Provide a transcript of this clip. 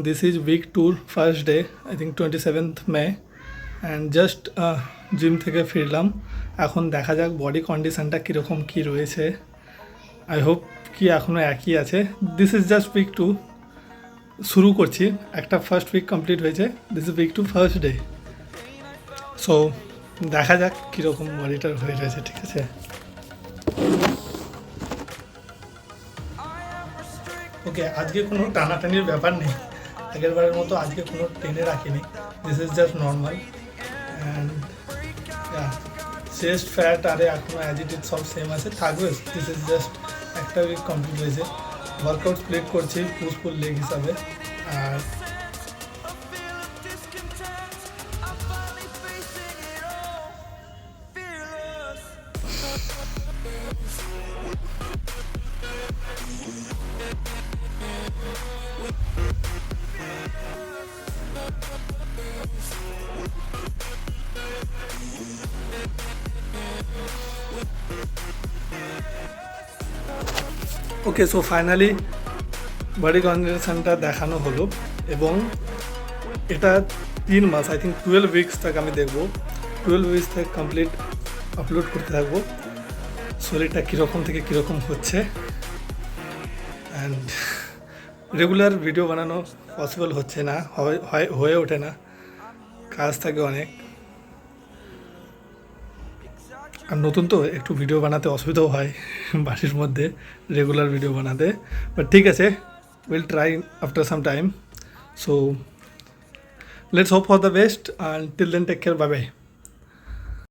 This is week 2 first day, I think 27th May, and just gym থেকে ফিরলাম। এখন দেখা যাক বডি কন্ডিশনটা কীরকম কী রয়েছে। আই হোপ কি এখনও একই আছে। দিস ইজ জাস্ট উইক 2, শুরু করছি, একটা ফার্স্ট উইক কমপ্লিট হয়েছে, this is weak 2 first day. So দেখা যাক কীরকম বডিটার হয়ে রয়েছে, ঠিক আছে। ওকে, আজকে কোনো টানাটানির ব্যাপার নেই, আগের বারের মতো আজকে কোনো টেনে রাখিনি। This is just normal and chest fat আরে এখনও অ্যাজ ইট ইজ সব সেম আছে, থাকবে। দিস ইজ জাস্ট একটা উইক কমপ্লিট হয়েছে। ওয়ার্কআউট স্প্লিট করছি পুশ পুল লেগ হিসাবে। আর ওকে, সো ফাইনালি বডি কন্ডিশনটা দেখানো হলো এবং এটা 3 মাস, আই থিঙ্ক 12 উইকস তক আমি দেখবো। 12 উইকস থেকে কমপ্লিট আপলোড করতে থাকবো শরীরটা কীরকম থেকে কীরকম হচ্ছে। অ্যান্ড রেগুলার ভিডিও বানানো পসিবল হচ্ছে না, হয়ে ওঠে না, কাজ থাকে অনেক। আর নতুন তো একটু ভিডিও বানাতে অসুবিধাও হয় বাড়ির মধ্যে রেগুলার ভিডিও বানাতে, বাট ঠিক আছে, will try after some time. So let's hope for the best, and till then take care, bye bye.